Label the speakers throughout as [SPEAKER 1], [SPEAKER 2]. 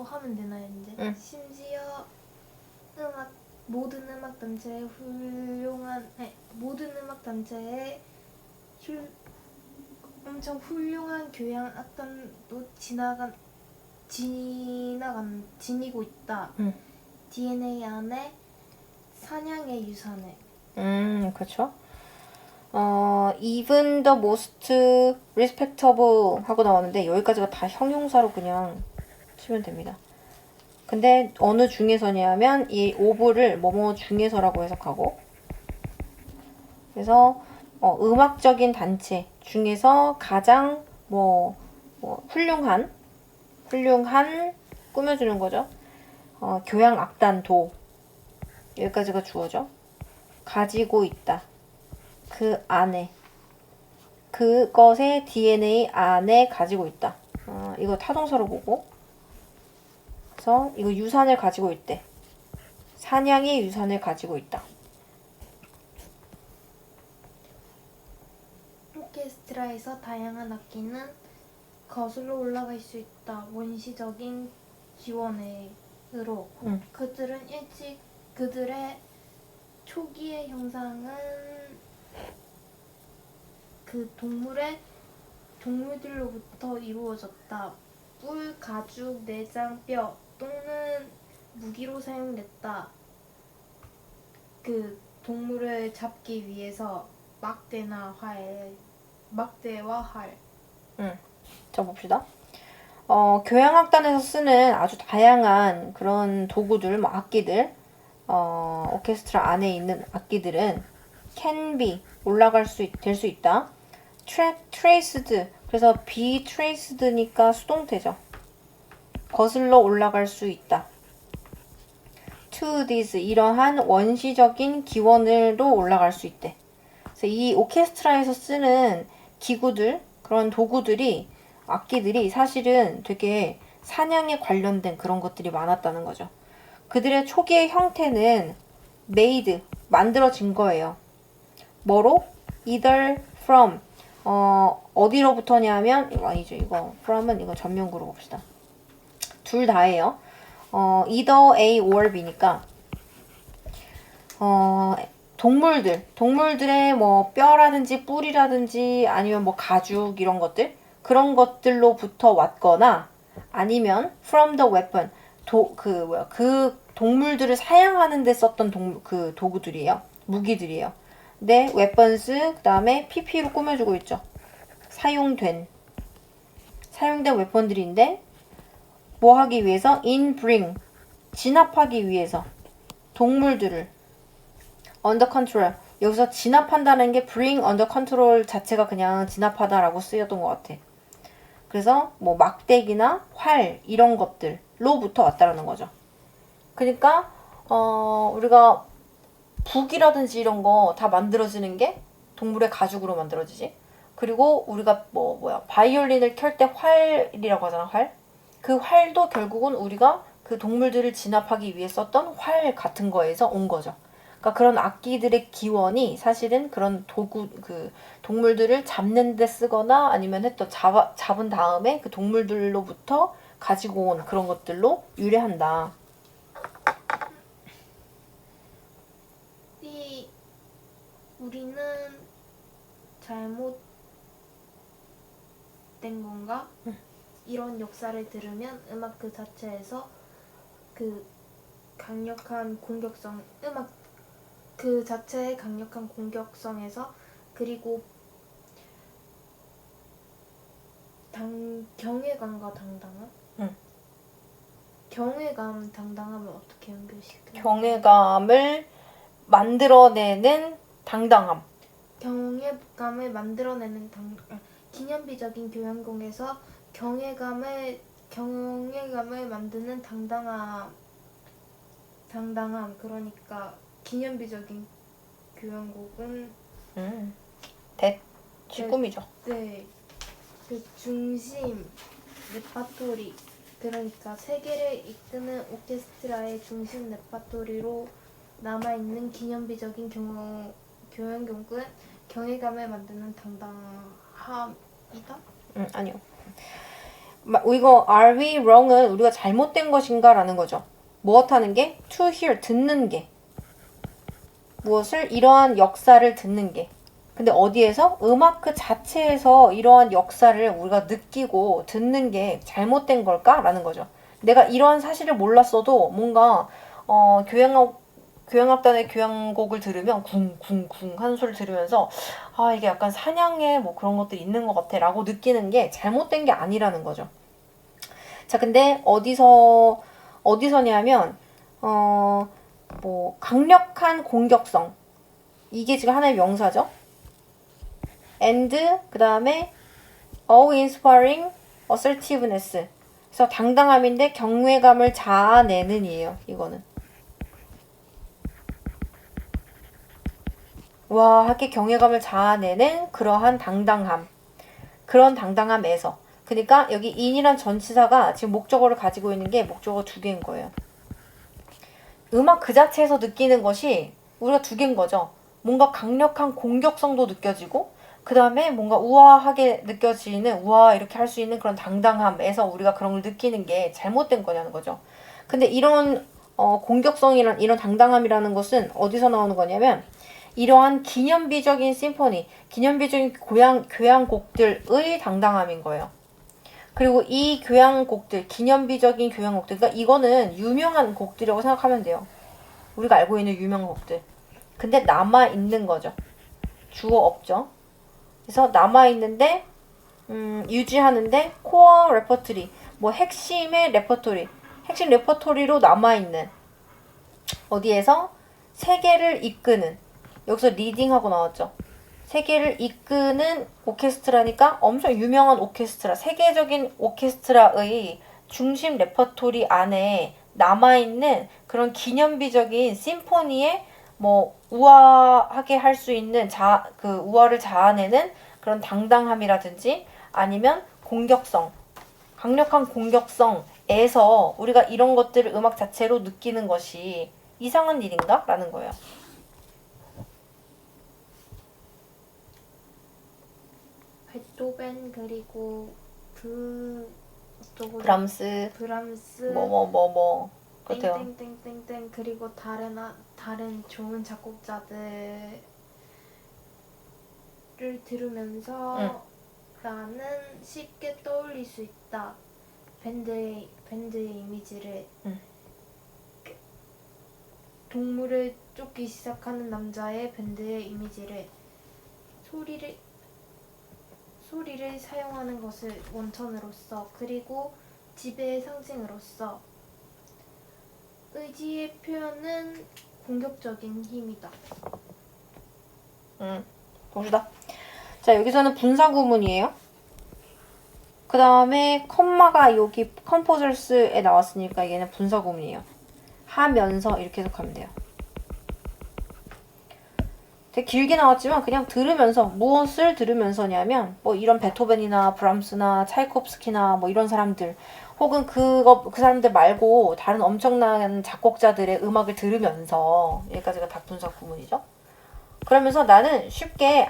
[SPEAKER 1] 하면 되나요 이제?
[SPEAKER 2] 응.
[SPEAKER 1] 심지어 모든 음악 단체의 엄청 훌륭한 교양 악단도 지니고 있다.
[SPEAKER 2] 응.
[SPEAKER 1] DNA 안에 사냥의 유산을.
[SPEAKER 2] 그렇죠. even the most respectable 하고 나오는데 여기까지가 다 형용사로 그냥 치면 됩니다. 근데 어느 중에서냐면 이 of를 뭐뭐 중에서라고 해석하고, 그래서 음악적인 단체 중에서 가장 훌륭한 꾸며주는 거죠. 교양 악단도 여기까지가 주어죠. 가지고 있다. 그 안에 그것의 DNA 안에 가지고 있다. 이거 타동사로 보고, 그래서 이거 유산을 가지고 있대. 사냥의 유산을 가지고 있다.
[SPEAKER 1] 오케스트라에서 다양한 악기는 거슬러 올라갈 수 있다. 원시적인 기원으로 그들의 초기의 형상은 그 동물들로부터 이루어졌다. 뿔, 가죽, 내장, 뼈 또는 무기로 사용됐다. 그 동물을 잡기 위해서 막대와 활.
[SPEAKER 2] 자, 봅시다. 교향악단에서 쓰는 아주 다양한 그런 도구들, 악기들, 오케스트라 안에 있는 악기들은 can be, 될 수 있다. traced, 그래서 be traced니까 수동태죠. 거슬러 올라갈 수 있다. to this, 이러한 원시적인 기원으로 올라갈 수 있대. 그래서 이 오케스트라에서 쓰는 기구들, 그런 도구들이, 악기들이 사실은 되게 사냥에 관련된 그런 것들이 많았다는 거죠. 그들의 초기의 형태는 made, 만들어진 거예요. 뭐로? either from, 어디로부터냐면, 이거 아니죠. 이거 from은 이거 전면구로 봅시다. 둘 다예요. either A or B니까 동물들의 뭐 뼈라든지 뿔이라든지 아니면 뭐 가죽 이런 것들, 그런 것들로부터 왔거나, 아니면 from the weapon, 그 동물들을 사냥하는 데 썼던 그 도구들이에요. 무기들이에요. 근데 weapons 그다음에 pp로 꾸며주고 있죠. 사용된 웨폰들인데 뭐 하기 위해서? bring, 진압하기 위해서 동물들을 under control. 여기서 진압한다는 게 bring under control 자체가 그냥 진압하다라고 쓰였던 것 같아. 그래서 뭐 막대기나 활 이런 것들로부터 왔다라는 거죠. 그러니까 우리가 북이라든지 이런 거 다 만들어지는 게 동물의 가죽으로 만들어지지. 그리고 우리가 바이올린을 켤 때 활이라고 하잖아, 활. 그 활도 결국은 우리가 그 동물들을 진압하기 위해 썼던 활 같은 거에서 온 거죠. 그러니까 그런 악기들의 기원이 사실은 그런 그 동물들을 잡는 데 쓰거나 아니면 잡은 다음에 그 동물들로부터 가지고 온 그런 것들로 유래한다.
[SPEAKER 1] 우리는 잘못된 건가? 이런 역사를 들으면 음악 그 자체에서 그 강력한 공격성, 음악 그 자체의 강력한 공격성에서, 그리고 경외감과 당당함? 경외감, 당당함을 어떻게 연결시켜요?
[SPEAKER 2] 경외감을 만들어내는 당당함.
[SPEAKER 1] 경외감을 만들어내는 기념비적인 교향곡에서 경외감을 만드는 당당함. 그러니까 기념비적인 교향곡은
[SPEAKER 2] 대치꿈이죠.
[SPEAKER 1] 네. 그 중심 레파토리, 그러니까 세계를 이끄는 오케스트라의 중심 레파토리로 남아있는 기념비적인 교향곡은 경외감을 만드는 당당함이다?
[SPEAKER 2] 아니요. 이거 are we wrong은 우리가 잘못된 것인가 라는 거죠. 무엇하는 게? to hear, 듣는 게. 무엇을? 이러한 역사를 듣는 게. 근데 어디에서? 음악 그 자체에서 이러한 역사를 우리가 느끼고 듣는 게 잘못된 걸까? 라는 거죠. 내가 이러한 사실을 몰랐어도 뭔가 교향악단의 교향곡을 들으면 쿵쿵쿵 하는 소리를 들으면서 아 이게 약간 사냥의 뭐 그런 것들이 있는 것 같아 라고 느끼는 게 잘못된 게 아니라는 거죠. 자 근데 어디서냐면 뭐 강력한 공격성 이게 지금 하나의 명사죠. and 그 다음에 awe-inspiring assertiveness 그래서 당당함인데 경외감을 자아내는 이에요. 이거는 와 하게 경외감을 자아내는 그러한 당당함 그런 당당함에서 그러니까 여기 in이란 전치사가 지금 목적어를 가지고 있는 게 목적어 두 개인 거예요. 음악 그 자체에서 느끼는 것이 우리가 두 개인 거죠. 뭔가 강력한 공격성도 느껴지고 그 다음에 뭔가 우아하게 느껴지는 우아 이렇게 할 수 있는 그런 당당함에서 우리가 그런 걸 느끼는 게 잘못된 거냐는 거죠. 근데 이런 공격성이란 이런 당당함이라는 것은 어디서 나오는 거냐면 이러한 기념비적인 심포니, 기념비적인 교향곡들의 당당함인 거예요. 그리고 이 교향곡들, 기념비적인 교향곡들, 그러니까 이거는 유명한 곡들이라고 생각하면 돼요. 우리가 알고 있는 유명한 곡들. 근데 남아있는 거죠. 주어 없죠. 그래서 남아있는데 유지하는데 코어 레퍼토리, 뭐 핵심의 레퍼토리, 핵심 레퍼토리로 남아있는 어디에서? 세계를 이끄는 여기서 리딩하고 나왔죠. 세계를 이끄는 오케스트라니까 엄청 유명한 오케스트라, 세계적인 오케스트라의 중심 레퍼토리 안에 남아있는 그런 기념비적인 심포니에 뭐 우아하게 할 수 있는 그 우아를 자아내는 그런 당당함이라든지 아니면 공격성, 강력한 공격성에서 우리가 이런 것들을 음악 자체로 느끼는 것이 이상한 일인가? 라는 거예요.
[SPEAKER 1] 베토벤 그리고
[SPEAKER 2] 브람스
[SPEAKER 1] 브람스
[SPEAKER 2] 그렇대요.
[SPEAKER 1] 땡땡땡땡땡 그리고 다른 좋은 작곡자들을 들으면서 나는 쉽게 떠올릴 수 있다. 밴드의 이미지를 동물을 쫓기 시작하는 남자의 밴드의 이미지를 소리를 사용하는 것을 원천으로서 그리고 지배의 상징으로서 의지의 표현은 공격적인 힘이다.
[SPEAKER 2] 봅시다. 자 여기서는 분사구문이에요. 그 다음에 컴마가 여기 composers에 나왔으니까 얘는 분사구문이에요. 하면서 이렇게 해석하면 돼요. 되게 길게 나왔지만 그냥 들으면서 무엇을 들으면서냐면 뭐 이런 베토벤이나 브람스나 차이콥스키나 뭐 이런 사람들 혹은 그 사람들 말고 다른 엄청난 작곡자들의 음악을 들으면서 여기까지가 다 분사 구문이죠. 그러면서 나는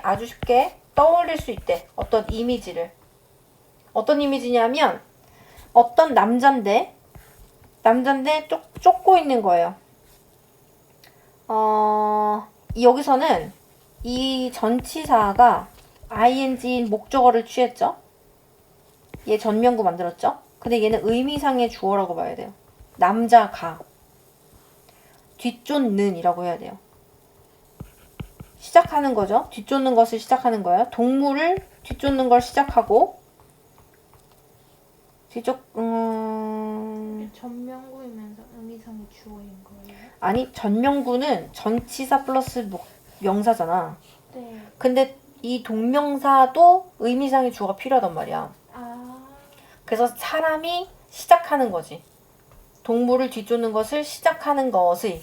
[SPEAKER 2] 아주 쉽게 떠올릴 수 있대. 어떤 이미지를. 어떤 이미지냐면 어떤 남잔데 쫓고 있는 거예요. 여기서는 이 전치사가 ing인 목적어를 취했죠. 얘 전명구 만들었죠. 근데 얘는 의미상의 주어라고 봐야 돼요. 남자가 뒤쫓는 이라고 해야 돼요. 시작하는 거죠. 뒤쫓는 것을 시작하는 거예요. 동물을 뒤쫓는 걸 시작하고
[SPEAKER 1] 전명구이면서 의미상의 주어인 거예요?
[SPEAKER 2] 아니 전명구는 전치사 플러스 명사잖아.
[SPEAKER 1] 네.
[SPEAKER 2] 근데 이 동명사도 의미상의 주어가 필요하단 말이야. 그래서 사람이 시작하는 거지. 동물을 뒤쫓는 것을 시작하는 것의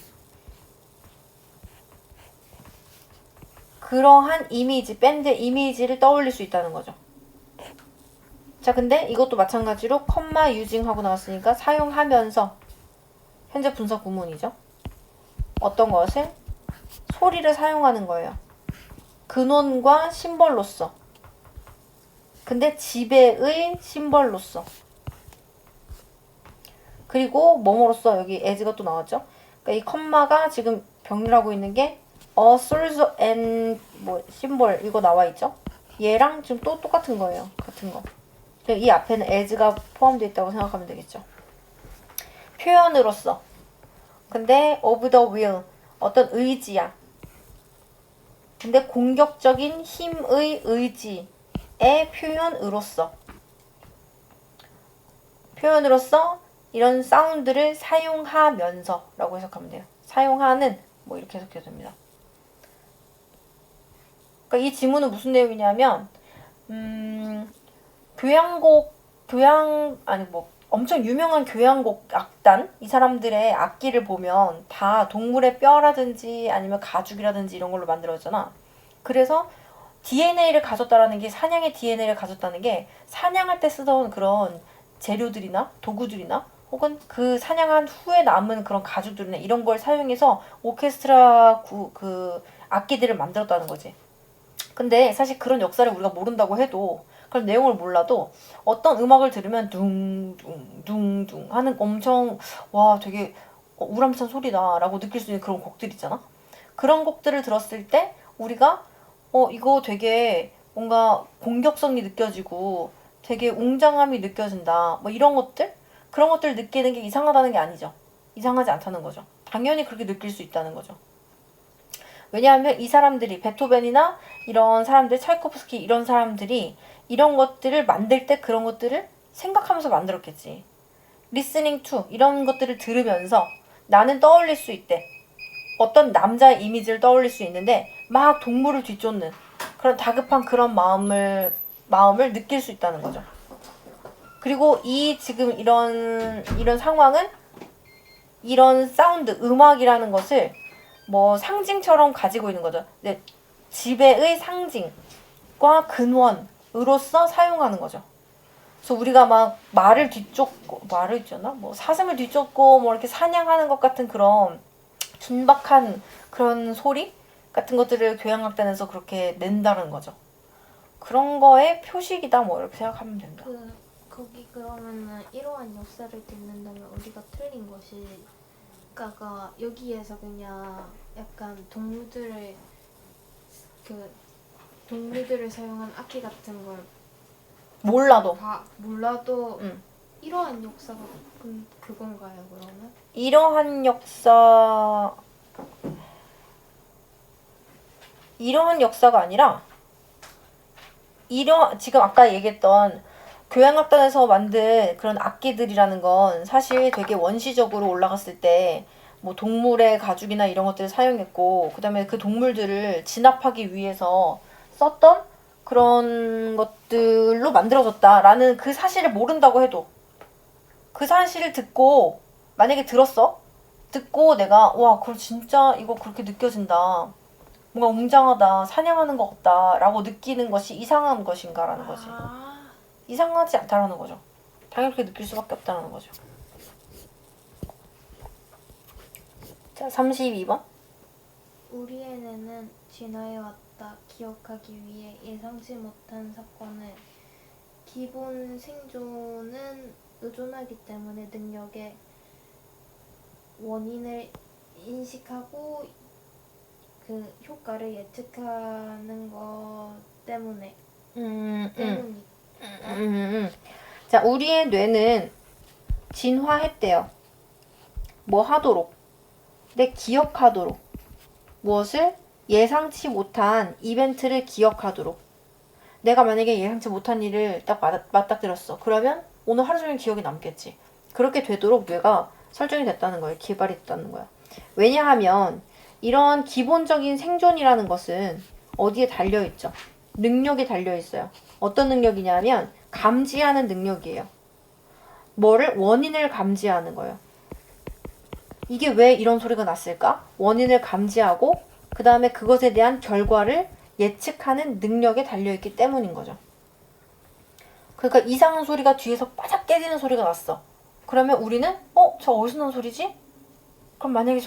[SPEAKER 2] 그러한 이미지, 밴드 이미지를 떠올릴 수 있다는 거죠. 자, 근데 이것도 마찬가지로 컴마 유징하고 나왔으니까 사용하면서 현재 분사 구문이죠. 어떤 것을? 소리를 사용하는 거예요. 근원과 심벌로서. 근데 지배의 심벌로서. 그리고 뭐뭐로써 여기 as가 또 나왔죠. 그러니까 이 컴마가 지금 병렬하고 있는 게 a source and 뭐 symbol 이거 나와 있죠. 얘랑 지금 또 똑같은 거예요. 같은 거. 이 앞에는 as가 포함되어 있다고 생각하면 되겠죠. 표현으로서. 근데 of the will 어떤 의지야. 근데 공격적인 힘의 의지의 표현으로서. 표현으로서 이런 사운드를 사용하면서 라고 해석하면 돼요. 사용하는 뭐 이렇게 해석해도 됩니다. 그러니까 이 지문은 무슨 내용이냐면 엄청 유명한 교향곡 악단 이 사람들의 악기를 보면 다 동물의 뼈라든지 아니면 가죽이라든지 이런 걸로 만들어졌잖아. 그래서 DNA를 가졌다라는 게 사냥의 DNA를 가졌다는 게 사냥할 때 쓰던 그런 재료들이나 도구들이나 혹은 그 사냥한 후에 남은 그런 가죽들이나 이런 걸 사용해서 오케스트라 그 악기들을 만들었다는 거지. 근데 사실 그런 역사를 우리가 모른다고 해도 그런 내용을 몰라도 어떤 음악을 들으면 둥둥둥둥 하는 엄청 와 되게 우람찬 소리다 라고 느낄 수 있는 그런 곡들 있잖아. 그런 곡들을 들었을 때 우리가 이거 되게 뭔가 공격성이 느껴지고 되게 웅장함이 느껴진다 뭐 이런 것들 그런 것들을 느끼는 게 이상하다는 게 아니죠. 이상하지 않다는 거죠. 당연히 그렇게 느낄 수 있다는 거죠. 왜냐하면 이 사람들이 베토벤이나 이런 사람들 차이코프스키 이런 사람들이 이런 것들을 만들 때 그런 것들을 생각하면서 만들었겠지. listening to 이런 것들을 들으면서 나는 떠올릴 수 있대. 어떤 남자의 이미지를 떠올릴 수 있는데 막 동물을 뒤쫓는 그런 다급한 그런 마음을 느낄 수 있다는 거죠. 그리고 이 지금 이런 상황은 이런 사운드, 음악이라는 것을 뭐 상징처럼 가지고 있는 거죠. 네, 지배의 상징과 근원으로서 사용하는 거죠. 그래서 우리가 막 말을 있잖아? 뭐 사슴을 뒤쫓고 뭐 이렇게 사냥하는 것 같은 그런 긴박한 그런 소리 같은 것들을 교향악단에서 그렇게 낸다는 거죠. 그런 거의 표식이다 뭐 이렇게 생각하면 된다.
[SPEAKER 1] 거기 그러면은 이러한 역사를 듣는다면 우리가 틀린 것이 그러니까 여기에서 그냥 약간 동물들을 사용한 악기 같은 걸
[SPEAKER 2] 몰라도
[SPEAKER 1] 이러한 역사가 그건가요 그러면?
[SPEAKER 2] 이러한 역사가 아니라 지금 아까 얘기했던 교향악단에서 만든 그런 악기들이라는 건 사실 되게 원시적으로 올라갔을 때 뭐 동물의 가죽이나 이런 것들을 사용했고 그 다음에 그 동물들을 진압하기 위해서 썼던 그런 것들로 만들어졌다라는 그 사실을 모른다고 해도 그 사실을 듣고 만약에 듣고 내가 와 그럼 진짜 이거 그렇게 느껴진다 뭔가 웅장하다 사냥하는 것 같다 라고 느끼는 것이 이상한 것인가라는 거지. 이상하지 않다라는 거죠. 당연히 그렇게 느낄 수밖에 없다는 거죠. 자 32번
[SPEAKER 1] 우리의 뇌는 지나해왔다 기억하기 위해 예상치 못한 사건을 기본 생존은 의존하기 때문에 능력의 원인을 인식하고 그 효과를 예측하는 것 때문에
[SPEAKER 2] 자 우리의 뇌는 진화했대요. 뭐 하도록 기억하도록 무엇을 예상치 못한 이벤트를 기억하도록 내가 만약에 예상치 못한 일을 딱 맞닥뜨렸어. 그러면 오늘 하루 종일 기억이 남겠지. 그렇게 되도록 뇌가 설정이 됐다는 거예요. 개발이 됐다는 거야. 왜냐하면 이런 기본적인 생존이라는 것은 어디에 달려있죠? 능력이 달려있어요. 어떤 능력이냐면 감지하는 능력이에요. 원인을 감지하는 거예요. 이게 왜 이런 소리가 났을까? 원인을 감지하고 그 다음에 그것에 대한 결과를 예측하는 능력에 달려있기 때문인 거죠. 그러니까 이상한 소리가 뒤에서 바삭 깨지는 소리가 났어. 그러면 우리는 저 어디서 난 소리지? 그럼 만약에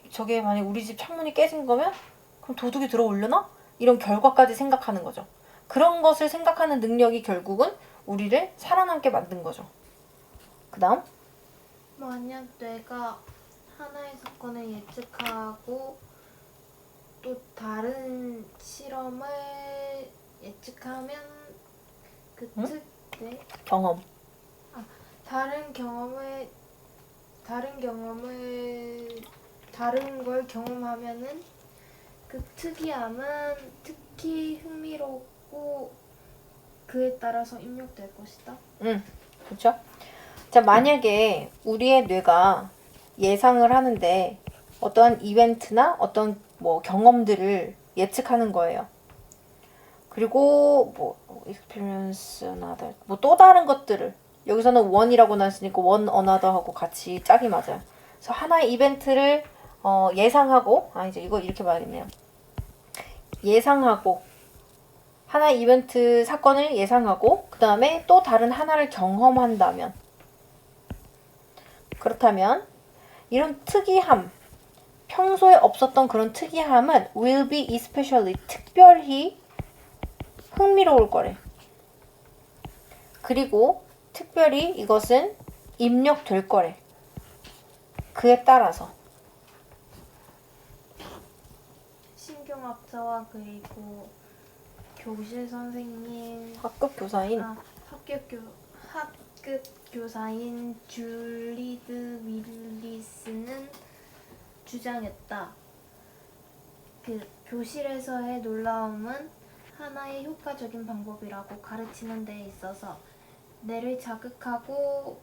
[SPEAKER 2] 저게 만약에 우리 집 창문이 깨진 거면 그럼 도둑이 들어오려나? 이런 결과까지 생각하는 거죠. 그런 것을 생각하는 능력이 결국은 우리를 살아남게 만든 거죠. 그 다음
[SPEAKER 1] 만약 뇌가 하나의 사건을 예측하고 또 다른 실험을 예측하면 그
[SPEAKER 2] 응?
[SPEAKER 1] 네?
[SPEAKER 2] 경험.
[SPEAKER 1] 다른 걸 경험하면은 그 특이함은 특히 흥미롭고 그에 따라서 입력될 것이다.
[SPEAKER 2] 그렇죠? 자, 만약에 우리의 뇌가 예상을 하는데 어떤 이벤트나 어떤 뭐 경험들을 예측하는 거예요. 그리고 뭐 experience another 뭐 또 다른 것들을 여기서는 one이라고 나왔으니까 one another하고 같이 짝이 맞아요. 그래서 하나의 이벤트를 예상하고 이제 이거 이렇게 말하겠네요. 예상하고 하나의 이벤트 사건을 예상하고 그 다음에 또 다른 하나를 경험한다면 그렇다면 이런 특이함 평소에 없었던 그런 특이함은 will be especially 특별히 흥미로울 거래. 그리고 특별히 이것은 입력될 거래. 그에 따라서
[SPEAKER 1] 신경학자와 그리고 교실 선생님
[SPEAKER 2] 학급 교사인
[SPEAKER 1] 학급 교사인 줄리드 윌리스는 주장했다. 그 교실에서의 놀라움은 하나의 효과적인 방법이라고 가르치는 데 있어서 뇌를 자극하고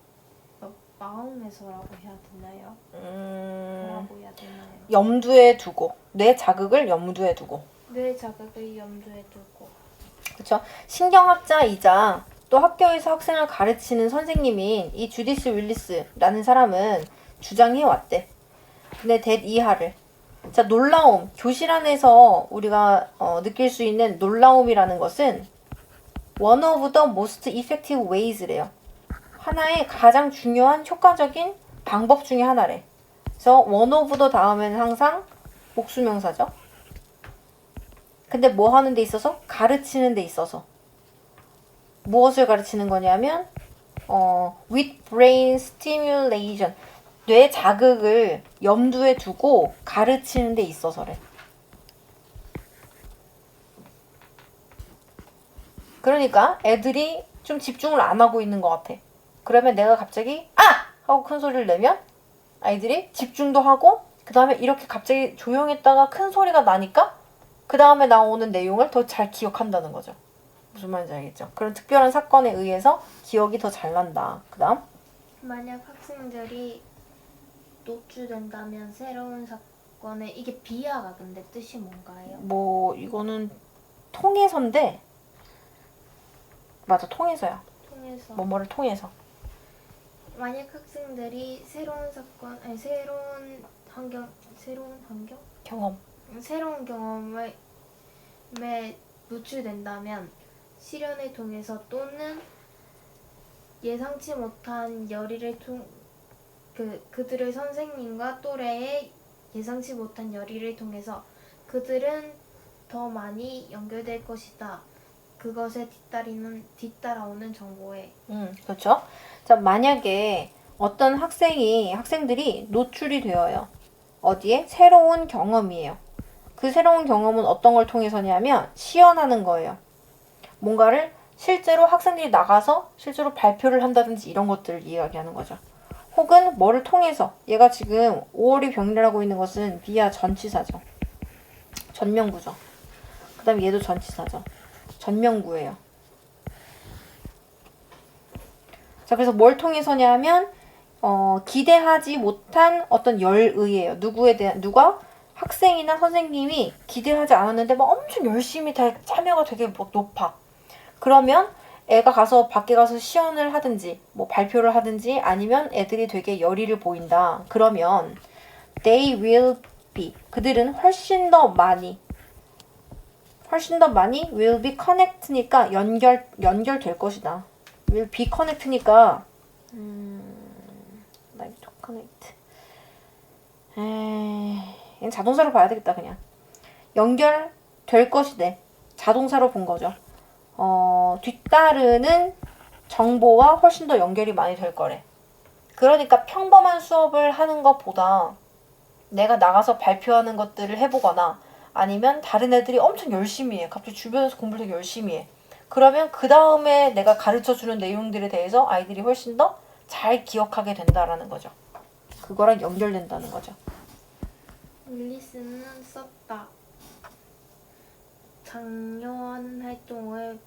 [SPEAKER 1] 마음에서라고 해야 되나요? 뭐라고 해야 되나요?
[SPEAKER 2] 염두에 두고 뇌 자극을 염두에 두고
[SPEAKER 1] 뇌 자극을 염두에 두고
[SPEAKER 2] 그렇죠? 신경학자이자 또 학교에서 학생을 가르치는 선생님인 이 주디스 윌리스라는 사람은 주장해 왔대. 근데 that 이하를 자 놀라움 교실 안에서 우리가 느낄 수 있는 놀라움이라는 것은 one of the most effective ways래요. 하나의 가장 중요한 효과적인 방법 중에 하나래. 그래서 one of the 다음에는 항상 복수명사죠. 근데 뭐 하는 데 있어서? 가르치는 데 있어서. 무엇을 가르치는 거냐면 with brain stimulation 뇌 자극을 염두에 두고 가르치는 데 있어서래. 그러니까 애들이 좀 집중을 안 하고 있는 것 같아. 그러면 내가 갑자기 하고 큰 소리를 내면 아이들이 집중도 하고 그 다음에 이렇게 갑자기 조용했다가 큰 소리가 나니까 그 다음에 나오는 내용을 더 잘 기억한다는 거죠. 무슨 말인지 알겠죠? 그런 특별한 사건에 의해서 기억이 더 잘 난다. 그 다음
[SPEAKER 1] 만약 학생들이 노출된다면 새로운 사건에 이게 비하가 근데 뜻이 뭔가요?
[SPEAKER 2] 뭐 이거는 통해서인데 맞아 통해서야.
[SPEAKER 1] 통해서
[SPEAKER 2] 뭐뭐를 통해서.
[SPEAKER 1] 만약 학생들이 새로운 경험에 노출된다면 실현을 통해서 또는 예상치 못한 그들의 선생님과 또래의 예상치 못한 열의를 통해서 그들은 더 많이 연결될 것이다. 그것에 뒤따라오는 정보에.
[SPEAKER 2] 그렇죠. 자, 만약에 어떤 학생들이 노출이 되어요. 어디에? 새로운 경험이에요. 그 새로운 경험은 어떤 걸 통해서냐면 시연하는 거예요. 뭔가를 실제로 학생들이 나가서 실제로 발표를 한다든지 이런 것들을 이야기하는 거죠. 혹은 뭐를 통해서 얘가 지금 5월이 병이라고 있는 것은 비하 전치사죠. 전명구죠. 그 다음에 얘도 전치사죠. 전명구예요. 자, 그래서 뭘 통해서냐면 기대하지 못한 어떤 열의예요. 누가 학생이나 선생님이 기대하지 않았는데 막 엄청 열심히 참여가 되게 높아. 그러면 애가 밖에 가서 시연을 하든지 뭐 발표를 하든지 아니면 애들이 되게 열의를 보인다. 그러면 they will be 그들은 훨씬 더 많이 will be connect니까 연결될 것이다. will be connect니까 like to connect. 이건 자동사로 봐야 되겠다 그냥. 연결될 것이네. 자동사로 본 거죠. 뒤따르는 정보와 훨씬 더 연결이 많이 될 거래. 그러니까 평범한 수업을 하는 것보다 내가 나가서 발표하는 것들을 해보거나 아니면 다른 애들이 엄청 열심히 해. 갑자기 주변에서 공부를 되게 열심히 해. 그러면 그 다음에 내가 가르쳐주는 내용들에 대해서 아이들이 훨씬 더 잘 기억하게 된다라는 거죠. 그거랑 연결된다는 거죠.
[SPEAKER 1] 윌리스는 썼다. 장려하는 활동을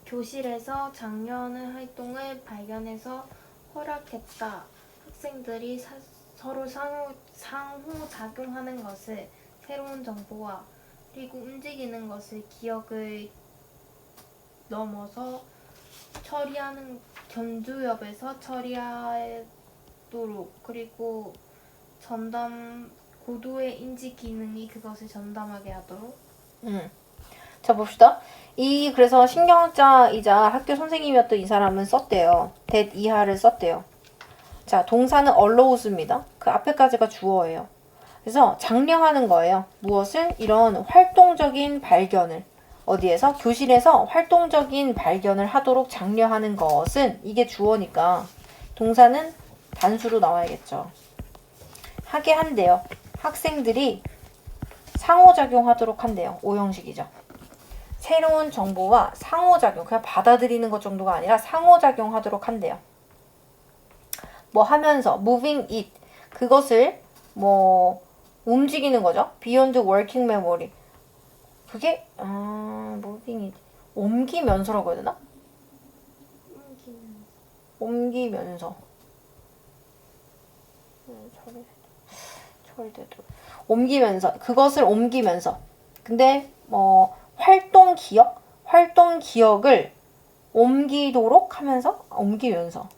[SPEAKER 1] 교실에서 장려하는 활동을 발견해서 허락했다. 학생들이 서로 상호작용하는 것을, 새로운 정보와 그리고 움직이는 것을 기억을 넘어서 견주엽에서 처리하도록, 그리고 고도의 인지 기능이 그것을 전담하게 하도록.
[SPEAKER 2] 자, 봅시다. 그래서 신경학자이자 학교 선생님이었던 이 사람은 썼대요. that 이하를 썼대요. 자, 동사는 allows입니다. 그 앞에까지가 주어예요. 그래서 장려하는 거예요. 무엇을? 이런 활동적인 발견을. 어디에서? 교실에서 활동적인 발견을 하도록 장려하는 것은, 이게 주어니까 동사는 단수로 나와야겠죠. 하게 한대요. 학생들이 상호작용하도록 한대요. 5형식이죠. 새로운 정보와 상호작용, 그냥 받아들이는 것 정도가 아니라 상호작용하도록 한대요. 뭐 하면서 moving it, 그것을 뭐 움직이는 거죠. beyond working memory, 그게 moving it, 옮기면서라고 해야 되나? 옮기면서 처리되도록, 옮기면서, 그것을 옮기면서. 근데 활동 기억을 옮기도록 하면서, 옮기면서.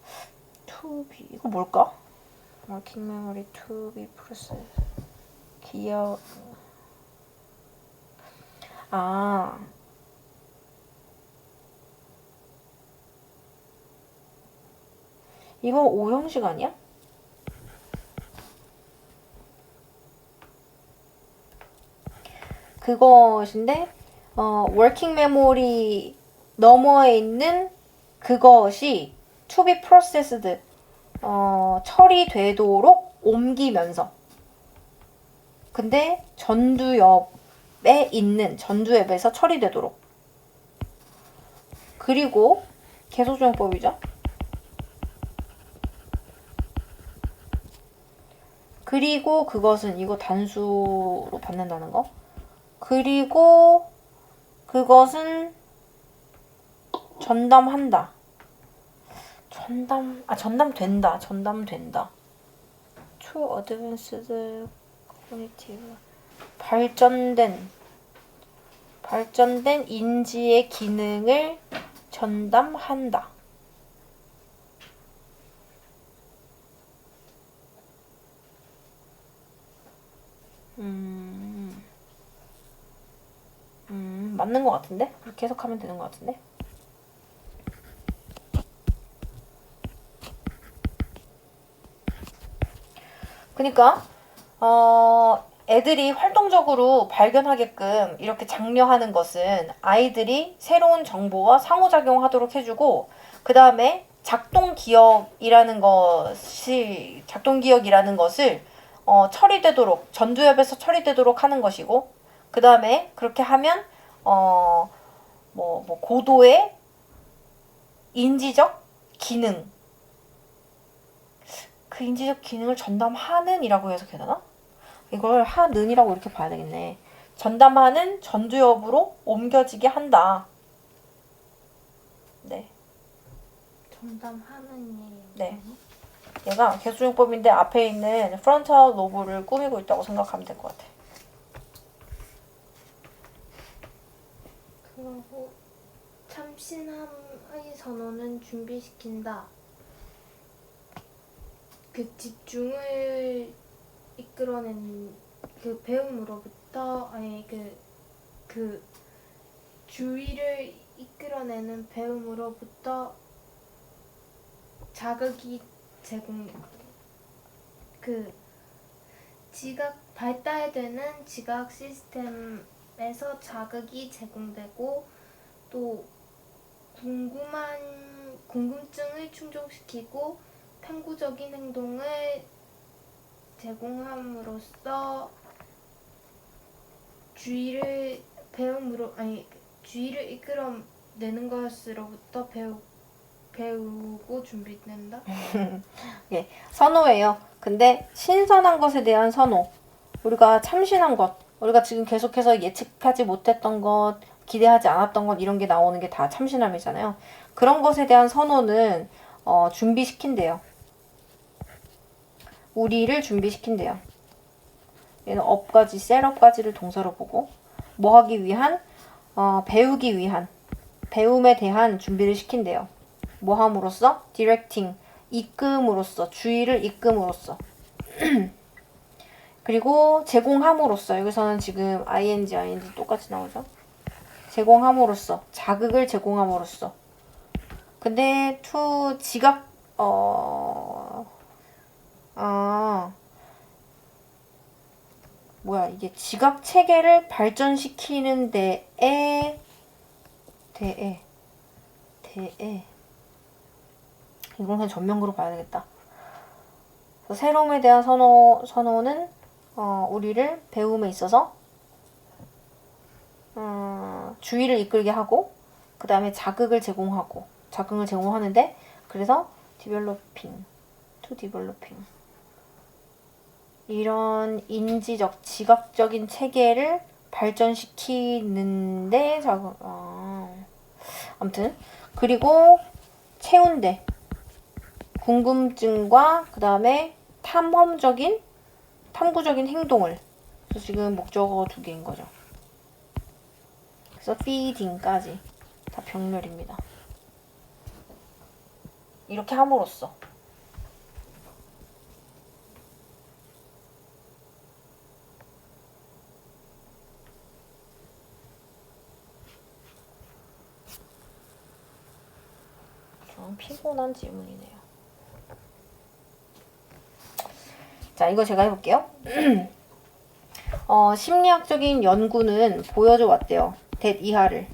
[SPEAKER 2] to be, 이거 뭘까? working memory to be processed. 기억. 이거 5형식 아니야? 그것인데, working memory 너머에 있는 그것이 to be processed, 처리되도록 옮기면서. 근데 전두엽에 있는, 전두엽에서 처리되도록. 그리고 계속적용법이죠. 그리고 그것은, 이거 단수로 받는다는 거. 그리고 그것은 전담한다. 전담된다. To advanced cognitive, 발전된 인지의 기능을 전담한다. 맞는 것 같은데? 그렇게 해석하면 되는 것 같은데? 그러니까 애들이 활동적으로 발견하게끔 이렇게 장려하는 것은 아이들이 새로운 정보와 상호작용하도록 해주고, 그 다음에 작동 기억이라는 것을 전두엽에서 처리되도록 하는 것이고, 그 다음에 그렇게 하면 고도의 인지적 기능, 그 인지적 기능을 전담하는 이라고 해석해야 되나? 이걸 하는이라고 이렇게 봐야 되겠네. 전담하는 전두엽으로 옮겨지게 한다. 네.
[SPEAKER 1] 전담하는 일.
[SPEAKER 2] 네. 얘가 개수용법인데 앞에 있는 프론탈 로브를 꾸미고 있다고 생각하면 될 것 같아.
[SPEAKER 1] 그리고 참신함의 선언은 준비시킨다. 그 집중을 이끌어낸 그 배움으로부터, 그 주의를 이끌어내는 배움으로부터 자극이 발달되는 지각 시스템에서 자극이 제공되고, 또 궁금증을 충족시키고 탐구적인 행동을 제공함으로써 주의를 이끌어내는 것으로부터 배우고 준비된다.
[SPEAKER 2] 예, 선호예요. 근데 신선한 것에 대한 선호. 우리가 참신한 것. 우리가 지금 계속해서 예측하지 못했던 것, 기대하지 않았던 것 이런 게 나오는 게 다 참신함이잖아요. 그런 것에 대한 선호는 준비시킨대요. 우리를 준비시킨대요. 얘는 업까지, 셋업까지를 동사로 보고 뭐 하기 위한? 배우기 위한, 배움에 대한 준비를 시킨대요. 뭐 함으로써? directing, 이끔으로써, 주의를 이끔으로써. 그리고 제공함으로써, 여기서는 지금 ing 똑같이 나오죠. 제공함으로써, 자극을 제공함으로써. 근데 to 지각 뭐야 이게 지각 체계를 발전시키는 데에 이건 그냥 전면구로 봐야 되겠다. 새로움에 대한 선호는 우리를 배움에 있어서 주의를 이끌게 하고 그 다음에 자극을 제공하는데 그래서 developing, to developing 이런 인지적, 지각적인 체계를 발전시키는데 아무튼 그리고 채운데 궁금증과 그 다음에 탐구적인 행동을. 그래서 지금 목적어 2개인 거죠. 그래서 feeding까지 다 병렬입니다. 이렇게 함으로써 좀 피곤한 질문이네요. 자, 이거 제가 해볼게요. 심리학적인 연구는 보여줘 왔대요. that 이하를.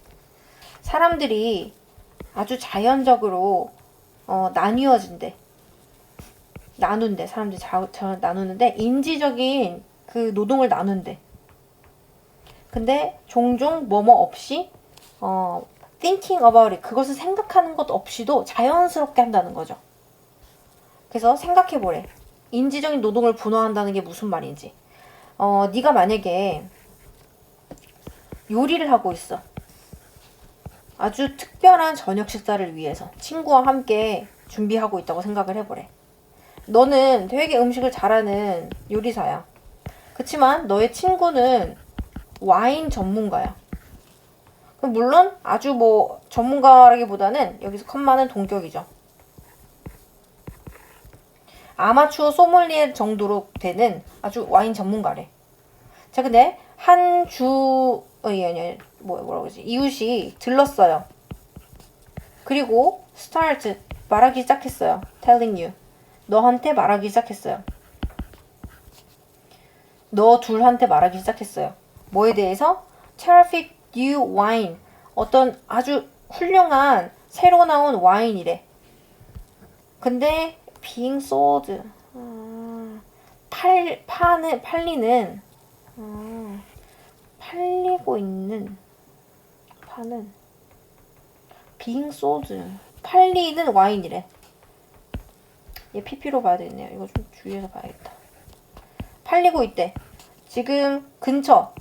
[SPEAKER 2] 사람들이 아주 자연적으로 나눈대. 사람들이 나누는데 인지적인 그 노동을 나눈대. 근데 종종 뭐뭐 없이 thinking about it, 그것을 생각하는 것 없이도 자연스럽게 한다는 거죠. 그래서 생각해보래. 인지적인 노동을 분화한다는 게 무슨 말인지. 네가 만약에 요리를 하고 있어. 아주 특별한 저녁 식사를 위해서 친구와 함께 준비하고 있다고 생각을 해보래. 너는 되게 음식을 잘하는 요리사야. 그치만 너의 친구는 와인 전문가야. 물론 아주 뭐 전문가라기보다는 여기서 컴마는 동격이죠. 아마추어 소믈리에 정도로 되는 아주 와인 전문가래. 자, 근데 뭐라고 그러지? 이웃이 들렀어요. 그리고 start, 말하기 시작했어요. telling you. 너한테 말하기 시작했어요. 너 둘한테 말하기 시작했어요. 뭐에 대해서? terrific new wine. 어떤 아주 훌륭한 새로 나온 와인이래. 근데 being sold. 팔리고 있는 파는 being sold. 팔리는 와인이래. 얘 PP로 봐야 되겠네요. 이거 좀 주의해서 봐야겠다. 팔리고 있대. 지금 근처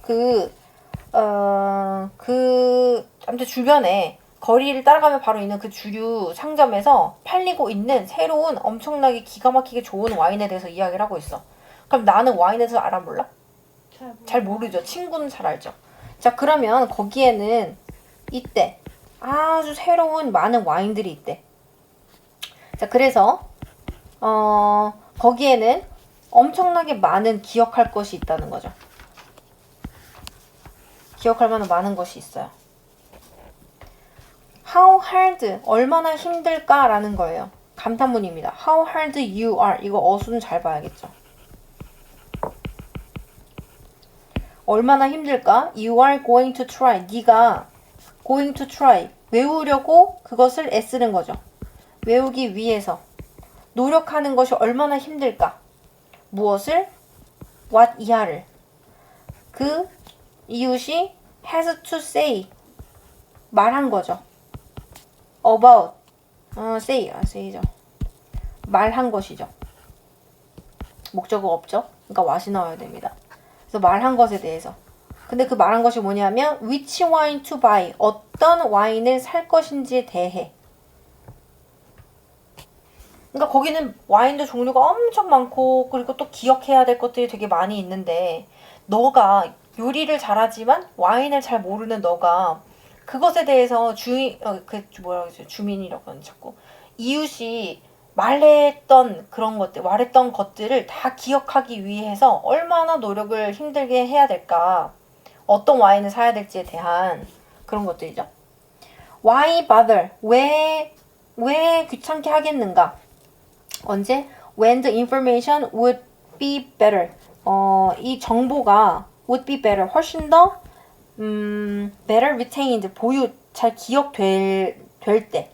[SPEAKER 2] 아무튼 주변에 거리를 따라가면 바로 있는 그 주류 상점에서 팔리고 있는 새로운 엄청나게 기가 막히게 좋은 와인에 대해서 이야기를 하고 있어. 그럼 나는 와인에 대해서 알아 몰라? 잘 모르죠. 친구는 잘 알죠. 자, 그러면 거기에는 있대. 아주 새로운 많은 와인들이 있대. 자, 그래서 거기에는 엄청나게 많은 기억할 것이 있다는 거죠. 기억할 만한 많은 것이 있어요. How hard, 얼마나 힘들까라는 거예요. 감탄문입니다. How hard you are. 이거 어순 잘 봐야겠죠. 얼마나 힘들까? You are going to try. 네가 going to try. 외우려고 그것을 애쓰는 거죠. 외우기 위해서 노력하는 것이 얼마나 힘들까? 무엇을? what 이하를. 그 이웃이 has to say 말한 거죠. about say죠. 말한 것이죠. 목적어 없죠? 그러니까 what이 나와야 됩니다. 그래서 말한 것에 대해서. 근데 그 말한 것이 뭐냐면 which wine to buy 어떤 와인을 살 것인지에 대해. 그러니까 거기는 와인도 종류가 엄청 많고 그리고 또 기억해야 될 것들이 되게 많이 있는데 너가 요리를 잘하지만 와인을 잘 모르는 너가 그것에 대해서 주민이라고 하는 자꾸 이웃이 말했던 그런 것들, 말했던 것들을 다 기억하기 위해서 얼마나 노력을 힘들게 해야 될까? 어떤 와인을 사야 될지에 대한 그런 것들이죠. Why bother? 왜 귀찮게 하겠는가? 언제? When the information would be better. 이 정보가 would be better. 훨씬 더 better retained. 잘 기억될 때.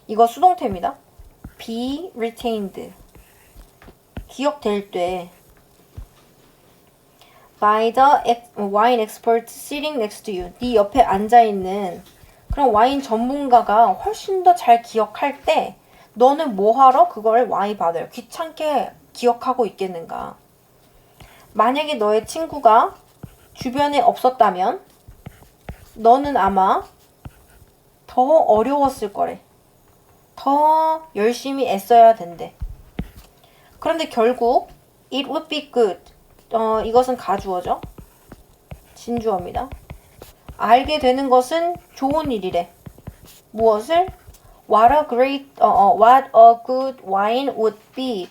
[SPEAKER 2] 이거 수동태입니다. be retained. 기억될 때. by the wine expert sitting next to you. 네 옆에 앉아있는 그런 와인 전문가가 훨씬 더 잘 기억할 때 너는 뭐하러 그걸 why bother? 귀찮게 기억하고 있겠는가? 만약에 너의 친구가 주변에 없었다면 너는 아마 더 어려웠을 거래. 더 열심히 애써야 된대. 그런데 결국 it would be good. 이것은 가주어죠. 진주어입니다. 알게 되는 것은 좋은 일이래. 무엇을? What a good wine would be.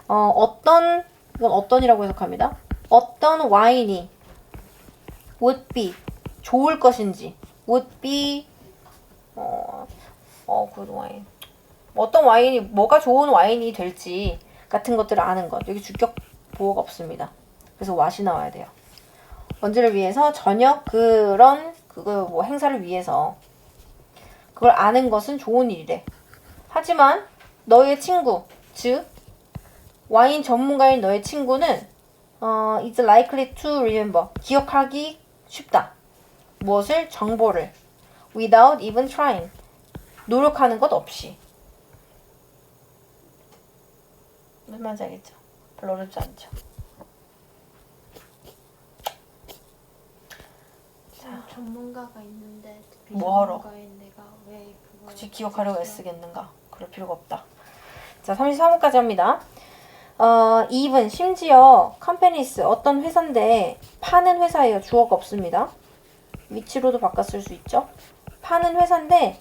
[SPEAKER 2] 이건 어떤이라고 해석합니다. 어떤 와인이 would be 좋을 것인지 would be good wine. 어떤 와인이 뭐가 좋은 와인이 될지 같은 것들을 아는 것. 여기 주격 보호가 없습니다. 그래서 what이 나와야 돼요. 언제를 위해서 저녁 행사를 위해서 그걸 아는 것은 좋은 일이래. 하지만 너의 친구, 즉 와인 전문가인 너의 친구는 is likely to remember. 기억하기 쉽다. 무엇을? 정보를. without even trying. 노력하는 것 없이. 무슨 말인지 알겠죠? 별로 어렵지 않죠?
[SPEAKER 1] 전문가가 있는데
[SPEAKER 2] 뭐하러?
[SPEAKER 1] 전문가인 내가 왜 그걸
[SPEAKER 2] 굳이 기억하려고 애쓰겠는가? 그럴 필요가 없다. 자, 33번까지 합니다. even 심지어 companies 어떤 회사인데 파는 회사예요. 주어가 없습니다. 위치로도 바꿔 쓸 수 있죠. 파는 회사인데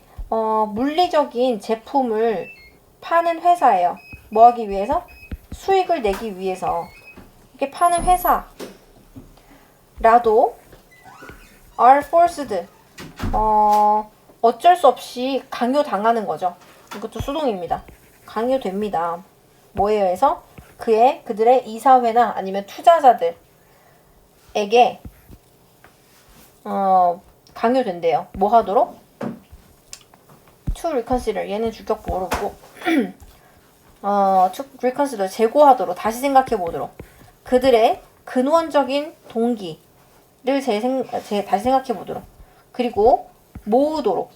[SPEAKER 2] 물리적인 제품을 파는 회사예요. 뭐 하기 위해서? 수익을 내기 위해서. 이렇게 파는 회사라도 are forced. 어쩔 수 없이 강요당하는 거죠. 이것도 수동입니다. 강요됩니다. 뭐에 의해서? 그들의 이사회나 아니면 투자자들에게 강요된대요. 뭐 하도록? to reconsider. 얘는 주격 보호고 to reconsider. 재고하도록. 다시 생각해 보도록. 그들의 근원적인 동기를 다시 생각해 보도록. 그리고 모으도록.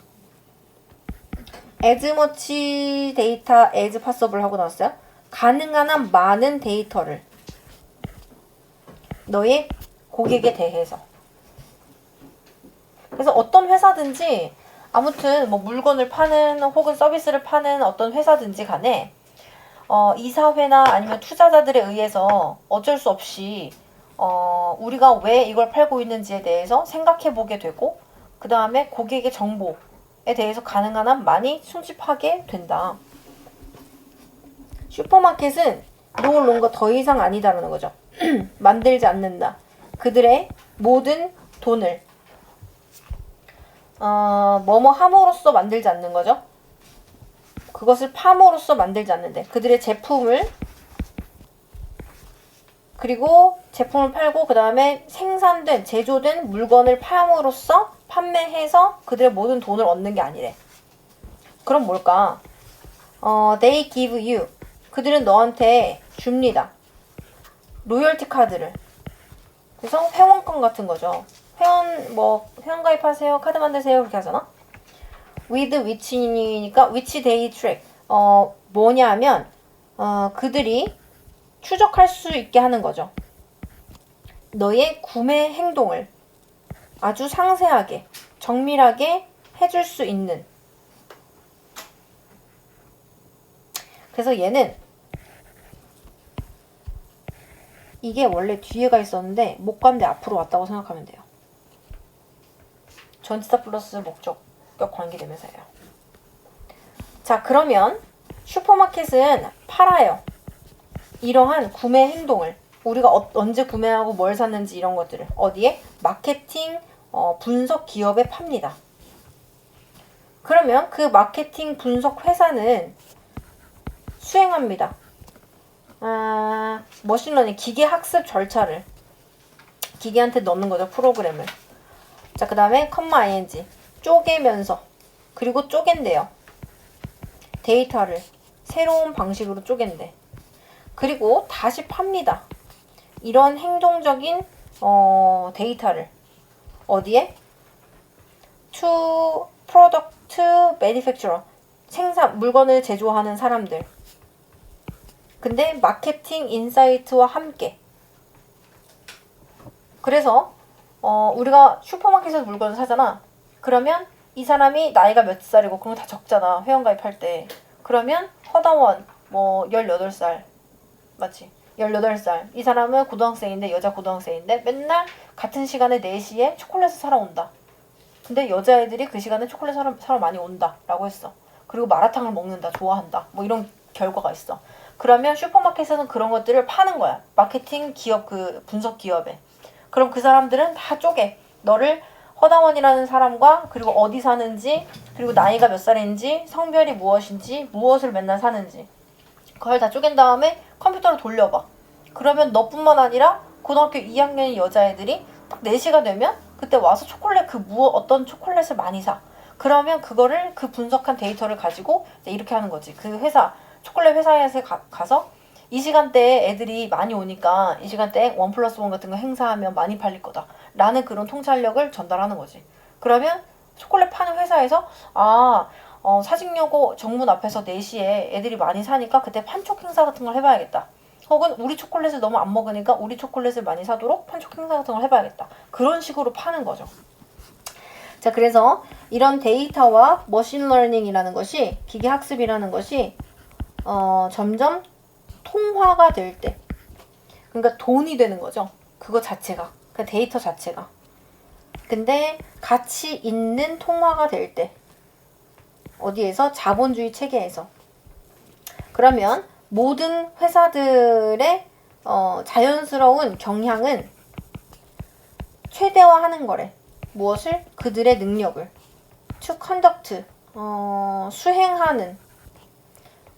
[SPEAKER 2] as much data as possible 하고 나왔어요. 가능한 한 많은 데이터를 너의 고객에 대해서. 그래서 어떤 회사든지 아무튼 뭐 물건을 파는 혹은 서비스를 파는 어떤 회사든지 간에 이사회나 아니면 투자자들에 의해서 어쩔 수 없이 우리가 왜 이걸 팔고 있는지에 대해서 생각해 보게 되고 그 다음에 고객의 정보에 대해서 가능한 한 많이 수집하게 된다. 슈퍼마켓은 no longer 더 이상 아니다라는 거죠. 만들지 않는다. 그들의 모든 돈을 뭐뭐 함으로써 만들지 않는 거죠. 그것을 팜으로써 만들지 않는데 그들의 제품을 그리고 제품을 팔고 그 다음에 생산된 제조된 물건을 팜으로써 판매해서 그들의 모든 돈을 얻는 게 아니래. 그럼 뭘까? they give you. 그들은 너한테 줍니다. 로열티 카드를. 그래서 회원권 같은 거죠. 회원 가입하세요. 카드 만드세요. 그렇게 하잖아. with which니까 which they track. 뭐냐면 그들이 추적할 수 있게 하는 거죠. 너의 구매 행동을 아주 상세하게, 정밀하게 해줄 수 있는. 그래서 얘는 이게 원래 뒤에가 있었는데 못 간데 앞으로 왔다고 생각하면 돼요. 전치사 플러스 목적격 관계되면서예요. 자, 그러면 슈퍼마켓은 팔아요. 이러한 구매 행동을 우리가 언제 구매하고 뭘 샀는지 이런 것들을 어디에? 마케팅 분석 기업에 팝니다. 그러면 그 마케팅 분석 회사는 수행합니다. 머신러닝 기계 학습 절차를 기계한테 넣는 거죠. 프로그램을. 자, 그 다음에 컴마-ing 쪼개면서 그리고 쪼갠대요. 데이터를 새로운 방식으로 쪼갠대. 그리고 다시 팝니다. 이런 행동적인 데이터를 어디에? to product manufacturer 물건을 제조하는 사람들. 근데 마케팅 인사이트와 함께. 그래서 우리가 슈퍼마켓에서 물건을 사잖아. 그러면 이 사람이 나이가 몇 살이고 그런 거 다 적잖아. 회원가입할 때. 그러면 허다원 18살 맞지? 18살. 이 사람은 고등학생인데 여자 고등학생인데 맨날 같은 시간에 4시에 초콜릿을 사러 온다. 근데 여자애들이 그 시간에 초콜릿 사러 많이 온다 라고 했어. 그리고 마라탕을 먹는다. 좋아한다. 이런 결과가 있어. 그러면 슈퍼마켓에서는 그런 것들을 파는 거야. 마케팅 기업 그 분석 기업에. 그럼 그 사람들은 다 쪼개. 너를 허다원이라는 사람과 그리고 어디 사는지 그리고 나이가 몇 살인지 성별이 무엇인지 무엇을 맨날 사는지 그걸 다 쪼갠 다음에 컴퓨터로 돌려봐. 그러면 너뿐만 아니라 고등학교 2학년 여자애들이 딱 4시가 되면 그때 와서 어떤 초콜릿을 많이 사. 그러면 그거를 그 분석한 데이터를 가지고 이렇게 하는 거지. 그 회사 초콜릿 회사에 가서 이 시간대에 애들이 많이 오니까 이 시간대에 1+1 같은 거 행사하면 많이 팔릴 거다 라는 그런 통찰력을 전달하는 거지. 그러면 초콜릿 파는 회사에서 사직여고 정문 앞에서 4시에 애들이 많이 사니까 그때 판촉 행사 같은 걸 해봐야겠다. 혹은 우리 초콜릿을 너무 안 먹으니까 우리 초콜릿을 많이 사도록 판촉 행사 같은 걸 해봐야겠다. 그런 식으로 파는 거죠. 자, 그래서 이런 데이터와 머신러닝이라는 것이 기계학습이라는 것이 점점 통화가 될 때, 그러니까 돈이 되는 거죠. 그거 자체가, 그 데이터 자체가. 근데 가치 있는 통화가 될 때, 어디에서? 자본주의 체계에서. 그러면 모든 회사들의 자연스러운 경향은 최대화하는 거래. 무엇을? 그들의 능력을. to conduct, 수행하는,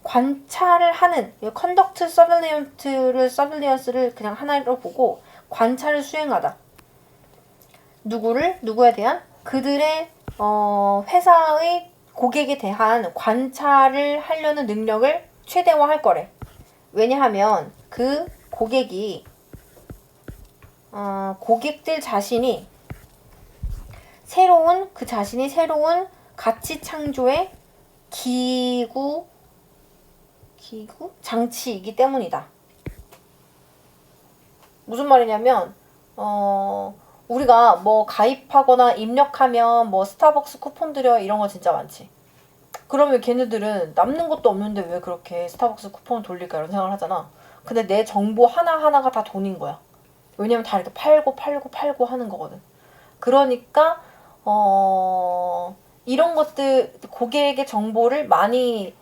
[SPEAKER 2] 관찰을 하는, conduct surveillance를 그냥 하나로 보고 관찰을 수행하다. 누구에 대한? 그들의 회사의 고객에 대한 관찰을 하려는 능력을 최대화할 거래. 왜냐하면 그 고객이 고객들 자신이 새로운 가치 창조의 기구 장치이기 때문이다. 무슨 말이냐면 우리가 가입하거나 입력하면 스타벅스 쿠폰 드려 이런 거 진짜 많지. 그러면 걔네들은 남는 것도 없는데 왜 그렇게 스타벅스 쿠폰을 돌릴까 이런 생각을 하잖아. 근데 내 정보 하나하나가 다 돈인 거야. 왜냐면 다 이렇게 팔고 하는 거거든. 그러니까 이런 것들 고객의 정보를 많이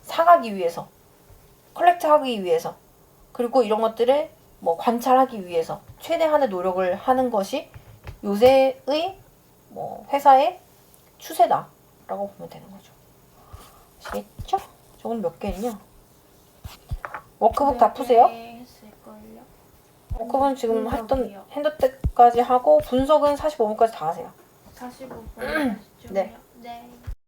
[SPEAKER 2] 사가기 위해서, 컬렉트하기 위해서, 그리고 이런 것들을 관찰하기 위해서 최대한의 노력을 하는 것이 요새의 회사의 추세다라고 보면 되는 거죠. 아시겠죠? 저건 몇 개냐? 워크북 다 푸세요?
[SPEAKER 1] 했을걸요?
[SPEAKER 2] 워크북은 지금 했던
[SPEAKER 1] 분석이요.
[SPEAKER 2] 핸드 때까지 하고 분석은 45분까지 다 하세요.
[SPEAKER 1] 45분.
[SPEAKER 2] 네.
[SPEAKER 1] 네.